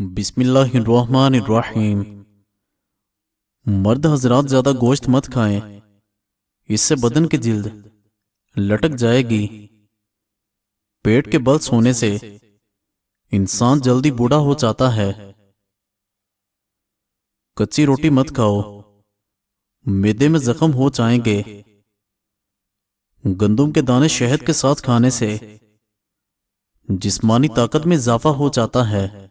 बिस्मिल्लाहिर्रहमानिर्रहीम। मर्द हजरात ज्यादा गोश्त मत खाएं, इससे बदन की जिल्द लटक जाएगी। पेट के बल सोने से इंसान जल्दी बूढ़ा हो जाता है। कच्ची रोटी मत खाओ, मैदे में जख्म हो जाएंगे। गंदम के दाने शहद के साथ खाने से जिस्मानी ताकत में इजाफा हो जाता है।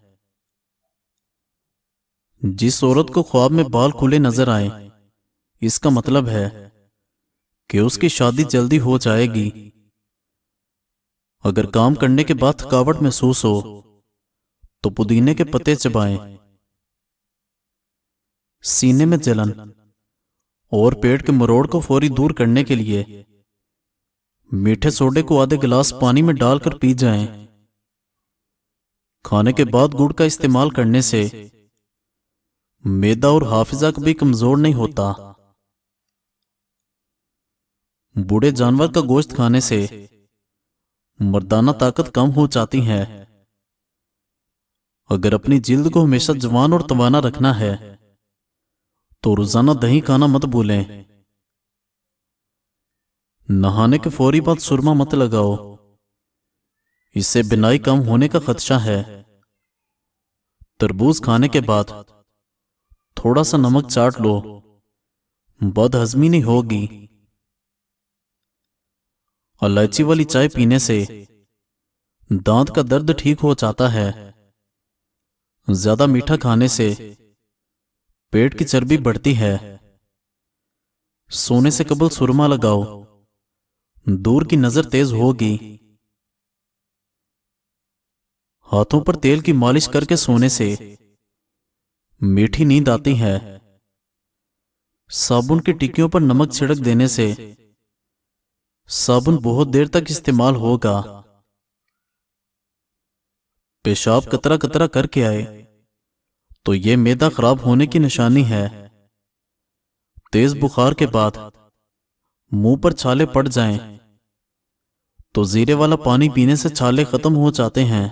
जिस औरत को ख्वाब में बाल खुले नजर आए, इसका मतलब है कि उसकी शादी जल्दी हो जाएगी। अगर काम करने के बाद थकावट महसूस हो तो पुदीने के पत्ते चबाएं। सीने में जलन और पेट के मरोड़ को फौरी दूर करने के लिए मीठे सोडे को आधे गिलास पानी में डालकर पी जाएं। खाने के बाद गुड़ का इस्तेमाल करने से मैदा और हाफिजा कभी कमजोर नहीं होता। बूढ़े जानवर का गोश्त खाने से मर्दाना ताकत कम हो जाती है। अगर अपनी जिल्द को हमेशा जवान और तवाना रखना है तो रोजाना दही खाना मत भूलें। नहाने के फौरी बाद सुरमा मत लगाओ, इससे बिनाई कम होने का खदशा है। तरबूज खाने के बाद थोड़ा सा नमक चाट लो, बदहजमी नहीं होगी। इलायची वाली चाय पीने से दांत का दर्द ठीक हो जाता है। ज्यादा मीठा खाने से पेट की चर्बी बढ़ती है। सोने से कबल सुरमा लगाओ, दूर की नजर तेज होगी। हाथों पर तेल की मालिश करके सोने से मीठी नींद आती है। साबुन की टिक्कियों पर नमक छिड़क देने से साबुन बहुत देर तक इस्तेमाल होगा। पेशाब कतरा कतरा करके आए तो यह मैदा खराब होने की निशानी है। तेज बुखार के बाद मुंह पर छाले पड़ जाएं तो जीरे वाला पानी पीने से छाले खत्म हो जाते हैं।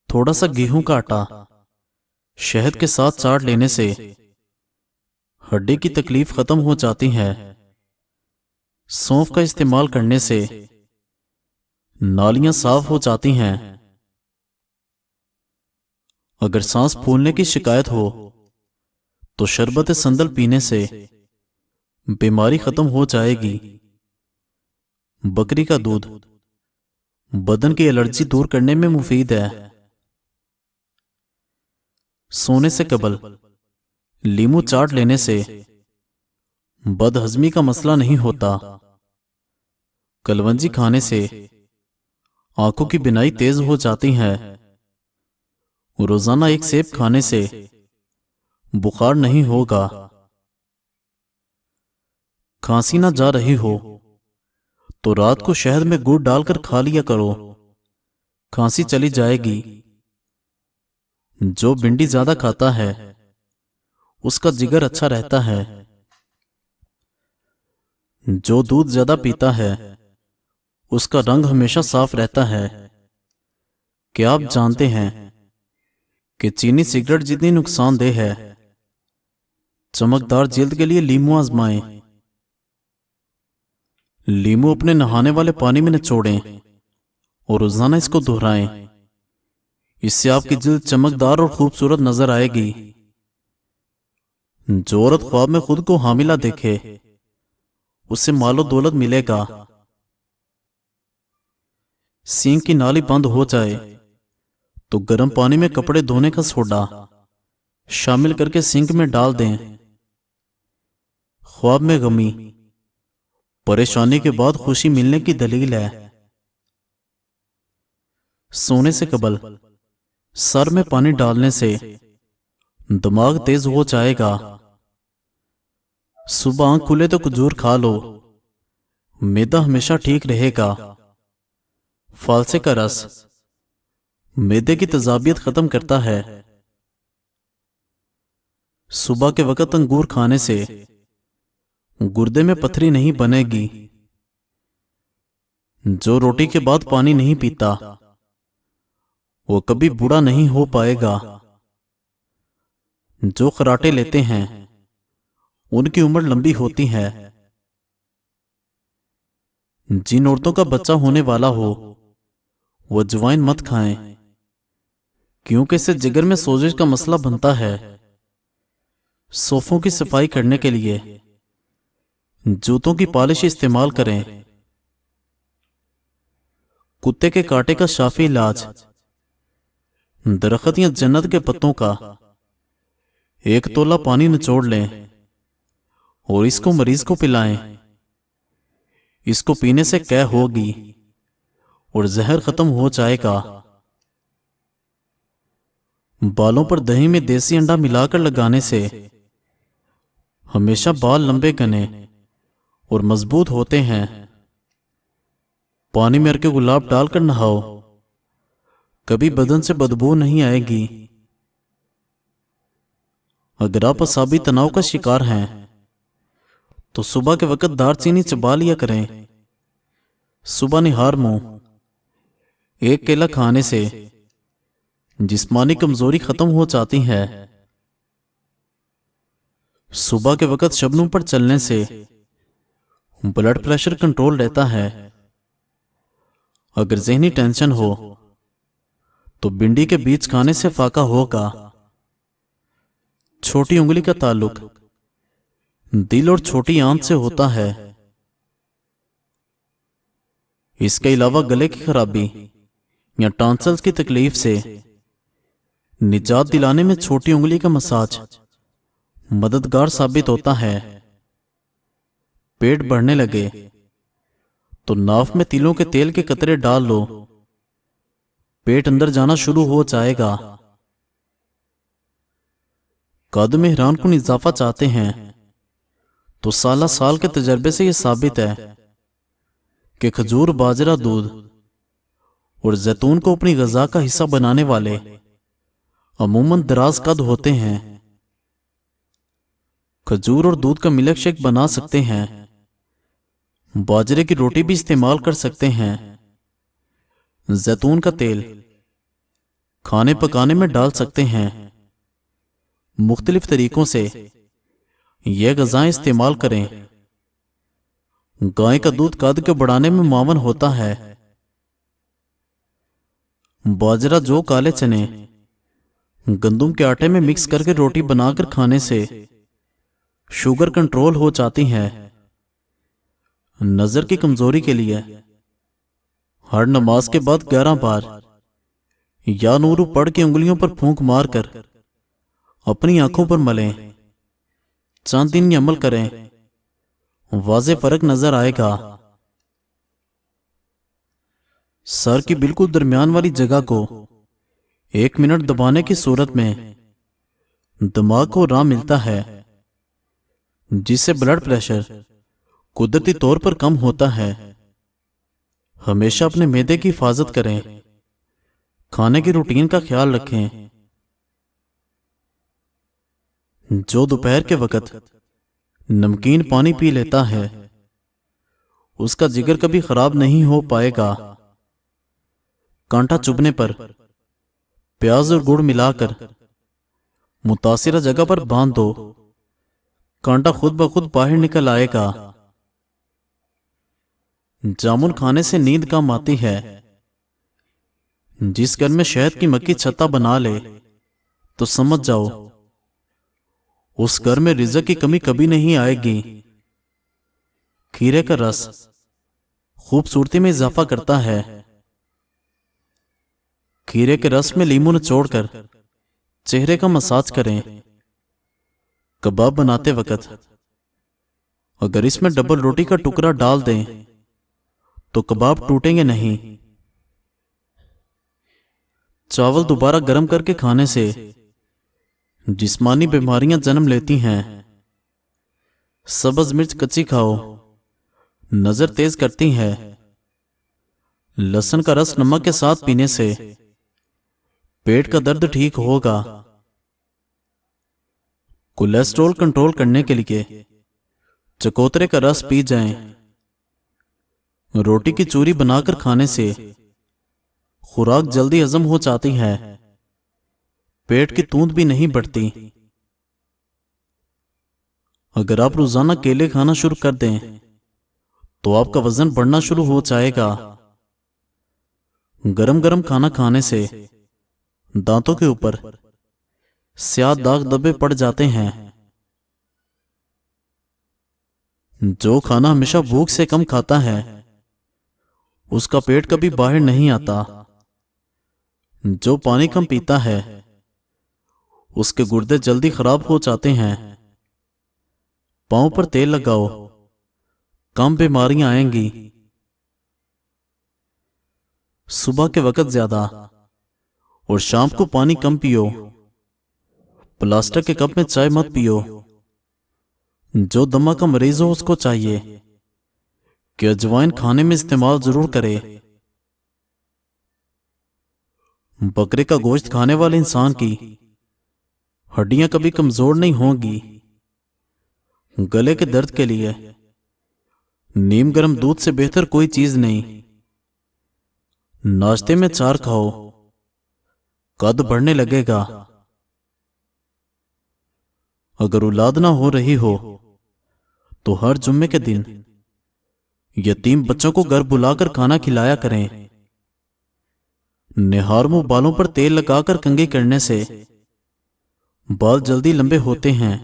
थोड़ा सा गेहूं का आटा शहद के साथ चाट लेने से हड्डी की तकलीफ खत्म हो जाती है। सौंफ का इस्तेमाल करने से नालियां साफ हो जाती हैं। अगर सांस फूलने की शिकायत हो तो शरबत संदल पीने से बीमारी खत्म हो जाएगी। बकरी का दूध बदन की एलर्जी दूर करने में मुफीद है। सोने से कबल लीमू चाट लेने से बदहजमी का मसला नहीं होता। कलवंजी खाने से आंखों की बिनाई तेज हो जाती है। रोजाना एक सेब खाने से बुखार नहीं होगा। खांसी ना जा रही हो तो रात को शहद में गुड़ डालकर खा लिया करो, खांसी चली जाएगी। जो भिंडी ज्यादा खाता है उसका जिगर अच्छा रहता है। जो दूध ज्यादा पीता है उसका रंग हमेशा साफ रहता है। क्या आप जानते हैं कि चीनी सिगरेट जितनी नुकसानदेह है? चमकदार जिल्द के लिए लीमू आजमाएं। लीमू अपने नहाने वाले पानी में निचोड़ें और रोजाना इसको दोहराएं। इससे आपकी जिल्द चमकदार और खूबसूरत नजर आएगी। जो औरत ख्वाब में खुद को हामिला देखे उससे मालो दौलत मिलेगा। सींग की नाली बंद हो जाए तो गर्म पानी में कपड़े धोने का सोडा शामिल करके सिंक में डाल दें। ख्वाब में गमी परेशानी के बाद खुशी मिलने की दलील है। सोने से कबल सर में पानी डालने से दिमाग तेज हो जाएगा। सुबह आंख खुले तो खजूर खा लो, मैदा हमेशा ठीक रहेगा। फालसे का रस मैदे की तेजाबियत खत्म करता है। सुबह के वक्त अंगूर खाने से गुर्दे में पथरी नहीं बनेगी। जो रोटी के बाद पानी नहीं पीता वो कभी बूढ़ा नहीं हो पाएगा। जो खराटे लेते हैं उनकी उम्र लंबी होती है। जिन औरतों का बच्चा होने वाला हो वो अजवाइन मत खाएं, क्योंकि इससे जिगर में सोजिश का मसला बनता है। सोफों की सफाई करने के लिए जूतों की पॉलिश इस्तेमाल करें। कुत्ते के कांटे का शाफी इलाज दरख्त या जन्नत के पत्तों का 1 तोला पानी निचोड़ लें और इसको मरीज को पिलाएं। इसको पीने से कै होगी और जहर खत्म हो जाएगा। बालों पर दही में देसी अंडा मिलाकर लगाने से हमेशा बाल लंबे घने और मजबूत होते हैं। पानी में अर्के गुलाब डालकर नहाओ, कभी बदन से बदबू नहीं आएगी। अगर आप असाबी तनाव का शिकार हैं तो सुबह के वक्त दारचीनी चबा लिया करें। सुबह निहार मुंह 1 केला खाने से जिस्मानी कमजोरी खत्म हो जाती है। सुबह के वक्त शबनम पर चलने से ब्लड प्रेशर कंट्रोल रहता है। अगर ज़हनी टेंशन हो तो भिंडी के बीज खाने से फाका होगा। छोटी उंगली का ताल्लुक दिल और छोटी आंत से होता है। इसके अलावा गले की खराबी या टॉन्सिल्स की तकलीफ से निजात दिलाने में छोटी उंगली का मसाज मददगार साबित होता है। पेट बढ़ने लगे तो नाफ में तिलों के तेल के कतरे डाल लो, पेट अंदर जाना शुरू हो जाएगा। कद में हैरान कुन इजाफा चाहते हैं तो साल के तजर्बे से यह साबित है कि खजूर, बाजरा, दूध और जैतून को अपनी ग़िज़ा का हिस्सा बनाने वाले अमूमन दराज कद होते हैं। खजूर और दूध का मिल्क शेक बना सकते हैं। बाजरे की रोटी भी इस्तेमाल कर सकते हैं। जैतून का तेल खाने पकाने में डाल सकते हैं। मुख्तलिफ तरीकों से यह ग़िज़ाएं इस्तेमाल करें। गाय का दूध कद के बढ़ाने में मुआवन होता है। बाजरा, जौ, काले चने गंदम के आटे में मिक्स करके रोटी बनाकर खाने से शुगर कंट्रोल हो जाती है। नजर की कमजोरी के लिए हर नमाज के बाद 11 बार या नूरू पढ़ के उंगलियों पर फूंक मारकर अपनी आंखों पर मलें। चंद दिन ये अमल करें, वाज़े फर्क नजर आएगा। सर की बिल्कुल दरमियान वाली जगह को 1 मिनट दबाने की सूरत में दिमाग को आराम मिलता है, जिससे ब्लड प्रेशर कुदरती तौर पर कम होता है। हमेशा अपने मैदे की हिफाजत करें। खाने की रूटीन का ख्याल रखें। जो दोपहर के वक्त नमकीन पानी पी लेता है उसका जिगर कभी खराब नहीं हो पाएगा। कांटा चुभने पर प्याज और गुड़ मिलाकर मुतासिरा जगह पर बांध दो, कांटा खुद ब खुद बाहर निकल आएगा। जामुन खाने से नींद कम आती है। जिस घर में शहद की मक्खी छत्ता बना ले तो समझ जाओ उस घर में रिज़्क़ की कमी कभी नहीं आएगी। खीरे का रस खूबसूरती में इजाफा करता है। खीरे के रस में लीमू निचोड़कर चेहरे का मसाज करें। कबाब बनाते वक्त अगर इसमें डबल रोटी का टुकड़ा डाल दें तो कबाब टूटेंगे नहीं। चावल दोबारा गर्म करके खाने से जिस्मानी बीमारियां जन्म लेती हैं। सब्ज मिर्च कच्ची खाओ, नजर तेज करती है। लहसुन का रस नमक के साथ पीने से पेट का दर्द ठीक होगा। कोलेस्ट्रॉल कंट्रोल करने के लिए चकोतरे का रस पी जाएं। रोटी की चूरी बनाकर खाने से खुराक जल्दी हजम हो जाती है, पेट की तूंद भी नहीं बढ़ती। अगर आप रोजाना केले खाना शुरू कर दें तो आपका वजन बढ़ना शुरू हो जाएगा। गरम गरम खाना खाने से दांतों के ऊपर स्याह दाग धब्बे पड़ जाते हैं। जो खाना हमेशा भूख से कम खाता है उसका पेट कभी बाहर नहीं आता। जो पानी कम पीता है उसके गुर्दे जल्दी खराब हो जाते हैं। पांव पर तेल लगाओ, कम बीमारियां आएंगी। सुबह के वक्त ज्यादा और शाम को पानी कम पियो। प्लास्टिक के कप में चाय मत पियो। जो दमा का मरीज हो उसको चाहिए कि अजवाइन खाने में इस्तेमाल जरूर करे। बकरे का गोश्त खाने वाले इंसान की हड्डियां कभी कमजोर नहीं होंगी। गले के दर्द के लिए नीम गर्म दूध से बेहतर कोई चीज नहीं। नाश्ते में चार खाओ, कद बढ़ने लगेगा। अगर औलाद ना हो रही हो तो हर जुम्मे के दिन यतीम बच्चों को घर बुलाकर खाना खिलाया करें। निहार मुंह बालों पर तेल लगाकर कंघी करने से बाल जल्दी लंबे होते हैं।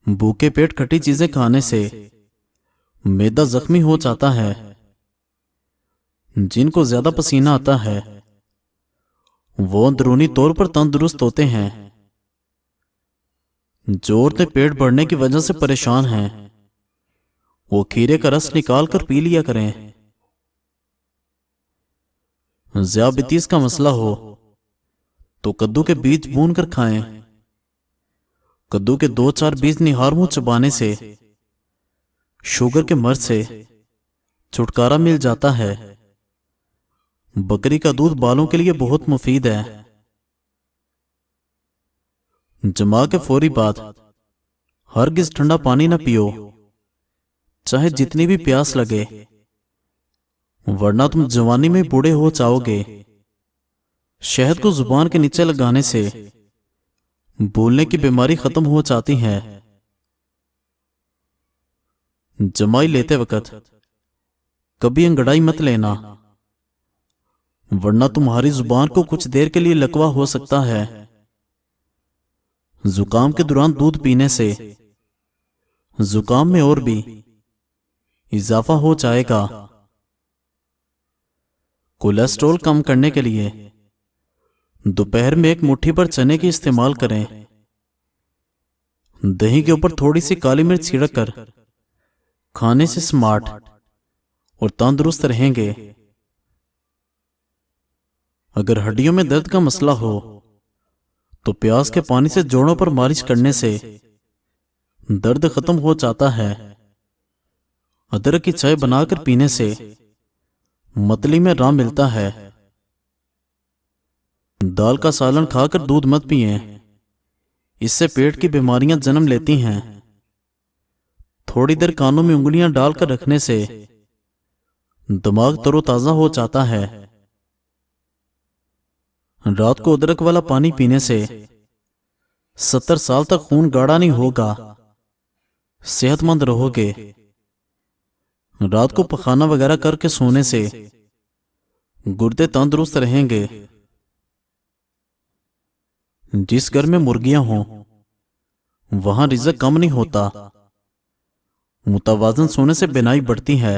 भूखे पेट खट्टी चीजें खाने से मैदा जख्मी हो जाता है। जिनको ज्यादा पसीना आता है वो अंदरूनी तौर पर तंदुरुस्त होते हैं। जो औरतें पेट बढ़ने की वजह से परेशान हैं वो खीरे का रस निकाल कर पी लिया करें। ज़ियाबितीज का मसला हो तो कद्दू के बीज भून कर खाएं। कद्दू के 2-4 बीज निहार मुंह चबाने से शुगर के मर्ज से छुटकारा मिल जाता है। बकरी का दूध बालों के लिए बहुत मुफीद है। जमा के फौरी बाद हरगिज ठंडा पानी ना पियो, चाहे जितनी भी प्यास लगे, वरना तुम जवानी में बूढ़े हो जाओगे। शहद को जुबान के नीचे लगाने से बोलने की बीमारी खत्म हो जाती है। जमाई लेते वक्त कभी अंगड़ाई मत लेना, वरना तुम्हारी जुबान को कुछ देर के लिए लकवा हो सकता है। जुकाम के दौरान दूध पीने से जुकाम में और भी इजाफा हो जाएगा। कोलेस्ट्रॉल कम करने के लिए दोपहर में एक मुट्ठी भर चने की इस्तेमाल करें। दही के ऊपर थोड़ी सी काली मिर्च छिड़क कर खाने से स्मार्ट और तंदुरुस्त रहेंगे। अगर हड्डियों में दर्द का मसला हो तो प्याज के पानी से जोड़ों पर मालिश करने से दर्द खत्म हो जाता है। अदरक की चाय बनाकर पीने से मतली में आराम मिलता है। दाल का सालन खाकर दूध मत पिएं, इससे पेट की बीमारियां जन्म लेती हैं। थोड़ी देर कानों में उंगलियां डालकर रखने से दिमाग तरोताजा हो जाता है। रात को अदरक वाला पानी पीने से 70 साल तक खून गाढ़ा नहीं होगा, सेहतमंद रहोगे। रात को पखाना वगैरह करके सोने से गुर्दे तंदुरुस्त रहेंगे। जिस घर में मुर्गियां हों वहां रिज़्क कम नहीं होता। मुतवाजन सोने से बीनाई बढ़ती है।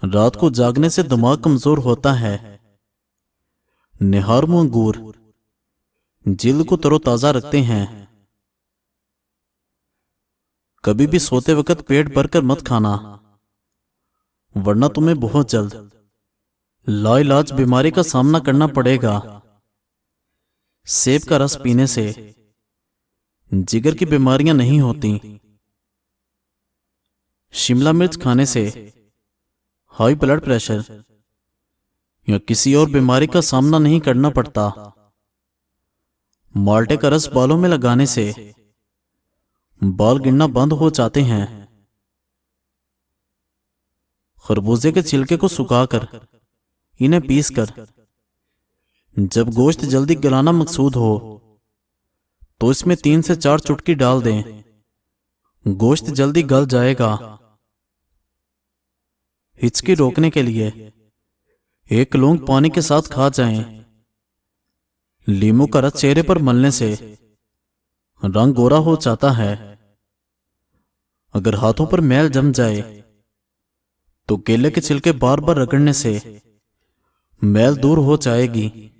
रात को जागने से दिमाग कमजोर होता है। निहार मुंह अंगूर जिल्द को तरोताजा रखते हैं। कभी भी सोते वक्त पेट भरकर मत खाना, वरना तुम्हें बहुत जल्द लाइलाज बीमारी का सामना करना पड़ेगा। सेब का रस पीने से जिगर की बीमारियां नहीं होती। शिमला मिर्च खाने से हाई ब्लड प्रेशर या किसी और बीमारी का सामना नहीं करना पड़ता। माल्टे का रस बालों में लगाने से बाल गिरना बंद हो जाते हैं। खरबूजे के छिलके को सुखाकर इन्हें पीसकर जब गोश्त जल्दी गलाना मकसूद हो तो इसमें 3 से 4 चुटकी डाल दें। गोश्त जल्दी गल जाएगा। हिचकी रोकने के लिए 1 लौंग पानी के साथ खा जाएं। लीमू का रस चेहरे पर मलने से रंग गोरा हो जाता है। अगर हाथों पर मैल जम जाए तो केले के छिलके बार बार रगड़ने से मैल दूर हो जाएगी।